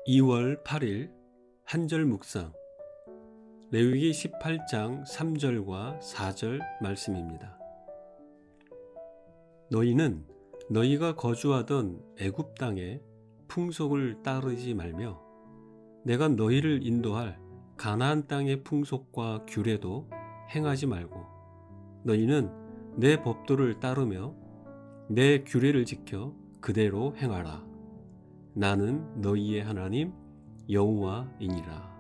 2월 8일 한절 묵상 레위기 18장 3절과 4절 말씀입니다. 너희는 너희가 거주하던 애굽 땅의 풍속을 따르지 말며 내가 너희를 인도할 가나안 땅의 풍속과 규례도 행하지 말고 너희는 내 법도를 따르며 내 규례를 지켜 그대로 행하라. 나는 너희의 하나님 여호와이니라.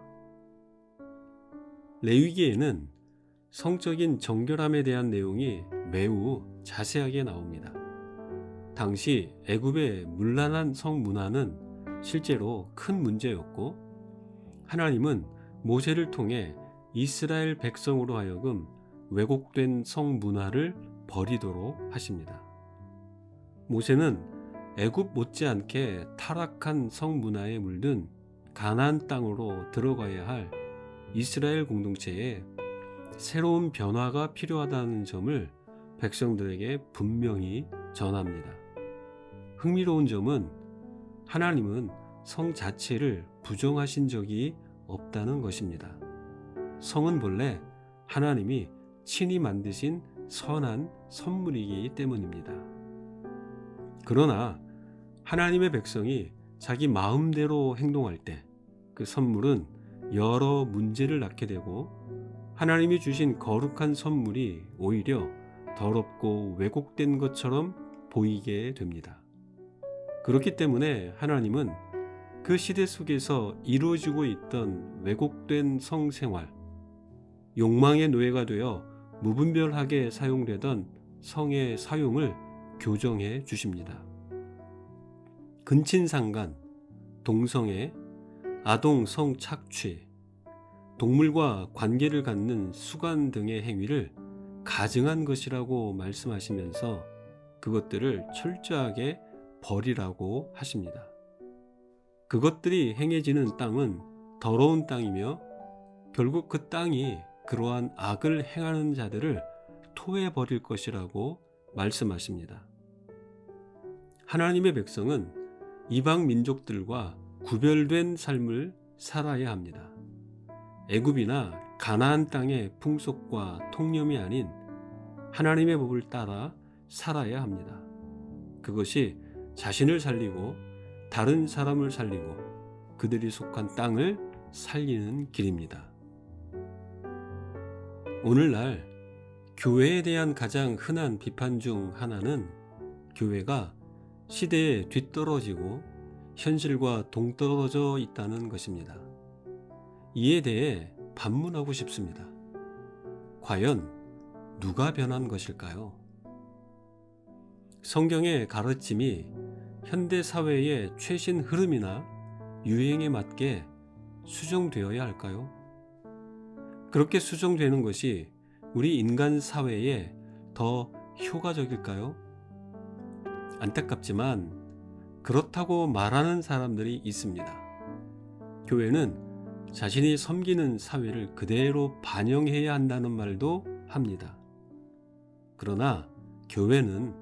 레위기에는 성적인 정결함에 대한 내용이 매우 자세하게 나옵니다. 당시 애굽의 문란한 성문화는 실제로 큰 문제였고 하나님은 모세를 통해 이스라엘 백성으로 하여금 왜곡된 성문화를 버리도록 하십니다. 모세는 애굽 못지않게 타락한 성문화에 물든 가나안 땅으로 들어가야 할 이스라엘 공동체에 새로운 변화가 필요하다는 점을 백성들에게 분명히 전합니다. 흥미로운 점은 하나님은 성 자체를 부정하신 적이 없다는 것입니다. 성은 본래 하나님이 친히 만드신 선한 선물이기 때문입니다. 그러나 하나님의 백성이 자기 마음대로 행동할 때 그 선물은 여러 문제를 낳게 되고 하나님이 주신 거룩한 선물이 오히려 더럽고 왜곡된 것처럼 보이게 됩니다. 그렇기 때문에 하나님은 그 시대 속에서 이루어지고 있던 왜곡된 성생활, 욕망의 노예가 되어 무분별하게 사용되던 성의 사용을 교정해 주십니다. 근친상간, 동성애, 아동 성착취, 동물과 관계를 갖는 수간 등의 행위를 가증한 것이라고 말씀하시면서 그것들을 철저하게 버리라고 하십니다. 그것들이 행해지는 땅은 더러운 땅이며 결국 그 땅이 그러한 악을 행하는 자들을 토해 버릴 것이라고 말씀하십니다. 하나님의 백성은 이방 민족들과 구별된 삶을 살아야 합니다. 애굽이나 가나안 땅의 풍속과 통념이 아닌 하나님의 법을 따라 살아야 합니다. 그것이 자신을 살리고 다른 사람을 살리고 그들이 속한 땅을 살리는 길입니다. 오늘날 교회에 대한 가장 흔한 비판 중 하나는 교회가 시대에 뒤떨어지고 현실과 동떨어져 있다는 것입니다. 이에 대해 반문하고 싶습니다. 과연 누가 변한 것일까요? 성경의 가르침이 현대 사회의 최신 흐름이나 유행에 맞게 수정되어야 할까요? 그렇게 수정되는 것이 우리 인간 사회에 더 효과적일까요? 안타깝지만 그렇다고 말하는 사람들이 있습니다. 교회는 자신이 섬기는 사회를 그대로 반영해야 한다는 말도 합니다. 그러나 교회는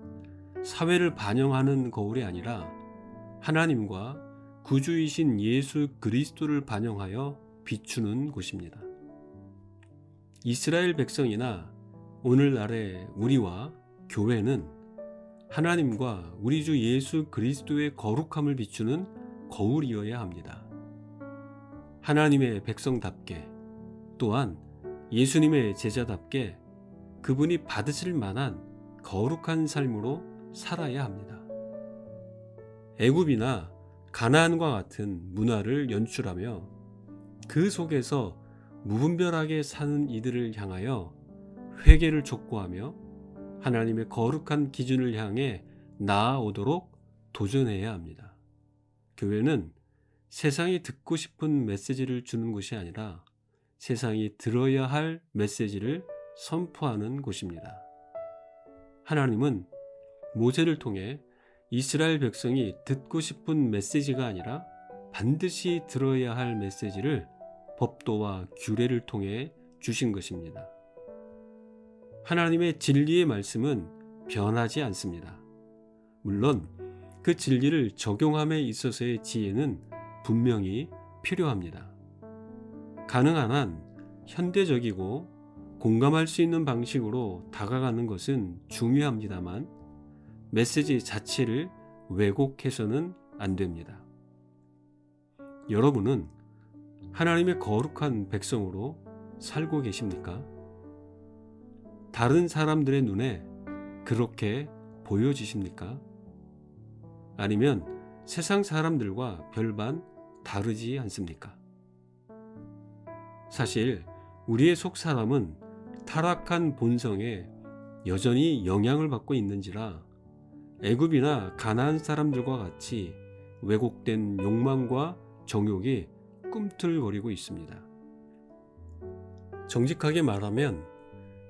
사회를 반영하는 거울이 아니라 하나님과 구주이신 예수 그리스도를 반영하여 비추는 곳입니다. 이스라엘 백성이나 오늘날의 우리와 교회는 하나님과 우리 주 예수 그리스도의 거룩함을 비추는 거울이어야 합니다. 하나님의 백성답게 또한 예수님의 제자답게 그분이 받으실 만한 거룩한 삶으로 살아야 합니다. 애굽이나 가나안과 같은 문화를 연출하며 그 속에서 무분별하게 사는 이들을 향하여 회개를 촉구하며 하나님의 거룩한 기준을 향해 나아오도록 도전해야 합니다. 교회는 세상이 듣고 싶은 메시지를 주는 곳이 아니라 세상이 들어야 할 메시지를 선포하는 곳입니다. 하나님은 모세를 통해 이스라엘 백성이 듣고 싶은 메시지가 아니라 반드시 들어야 할 메시지를 법도와 규례를 통해 주신 것입니다. 하나님의 진리의 말씀은 변하지 않습니다. 물론 그 진리를 적용함에 있어서의 지혜는 분명히 필요합니다. 가능한 한 현대적이고 공감할 수 있는 방식으로 다가가는 것은 중요합니다만 메시지 자체를 왜곡해서는 안 됩니다. 여러분은 하나님의 거룩한 백성으로 살고 계십니까? 다른 사람들의 눈에 그렇게 보여지십니까? 아니면 세상 사람들과 별반 다르지 않습니까? 사실 우리의 속 사람은 타락한 본성에 여전히 영향을 받고 있는지라 애굽이나 가나안 사람들과 같이 왜곡된 욕망과 정욕이 꿈틀거리고 있습니다. 정직하게 말하면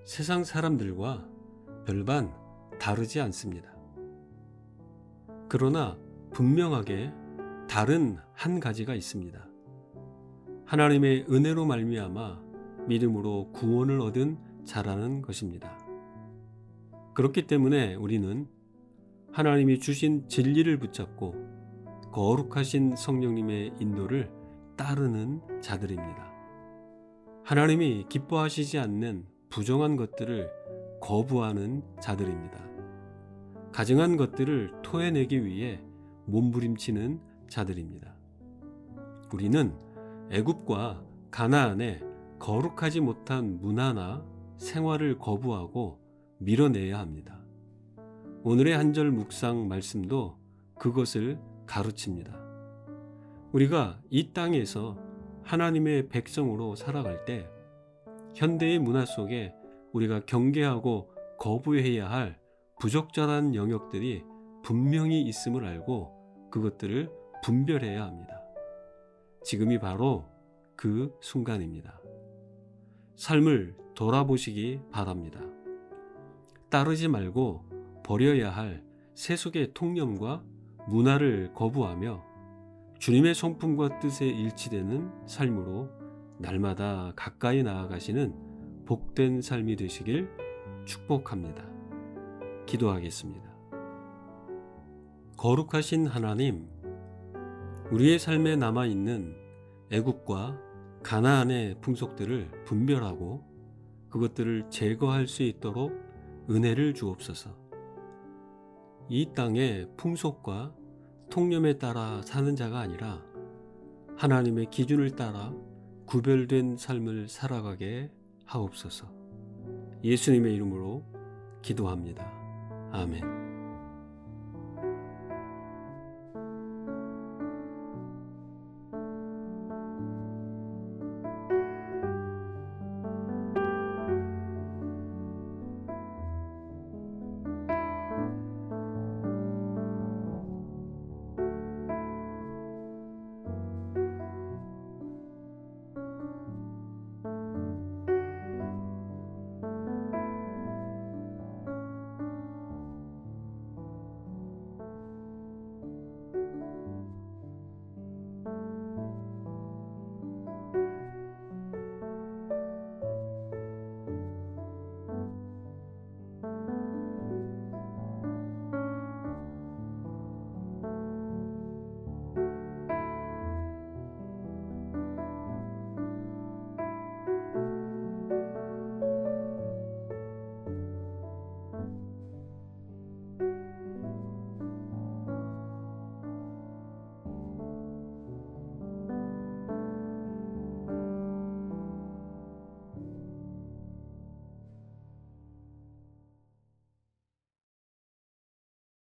세상 사람들과 별반 다르지 않습니다. 그러나 분명하게 다른 한 가지가 있습니다. 하나님의 은혜로 말미암아 믿음으로 구원을 얻은 자라는 것입니다. 그렇기 때문에 우리는 하나님이 주신 진리를 붙잡고 거룩하신 성령님의 인도를 따르는 자들입니다. 하나님이 기뻐하시지 않는 부정한 것들을 거부하는 자들입니다. 가증한 것들을 토해내기 위해 몸부림치는 자들입니다. 우리는 애굽과 가나안의 거룩하지 못한 문화나 생활을 거부하고 밀어내야 합니다. 오늘의 한 절 묵상 말씀도 그것을 가르칩니다. 우리가 이 땅에서 하나님의 백성으로 살아갈 때 현대의 문화 속에 우리가 경계하고 거부해야 할 부적절한 영역들이 분명히 있음을 알고 그것들을 분별해야 합니다. 지금이 바로 그 순간입니다. 삶을 돌아보시기 바랍니다. 따르지 말고 버려야 할 세속의 통념과 문화를 거부하며 주님의 성품과 뜻에 일치되는 삶으로 날마다 가까이 나아가시는 복된 삶이 되시길 축복합니다. 기도하겠습니다. 거룩하신 하나님, 우리의 삶에 남아있는 애굽과 가나안의 풍속들을 분별하고 그것들을 제거할 수 있도록 은혜를 주옵소서. 이 땅의 풍속과 통념에 따라 사는 자가 아니라 하나님의 기준을 따라 구별된 삶을 살아가게 하옵소서. 예수님의 이름으로 기도합니다. 아멘.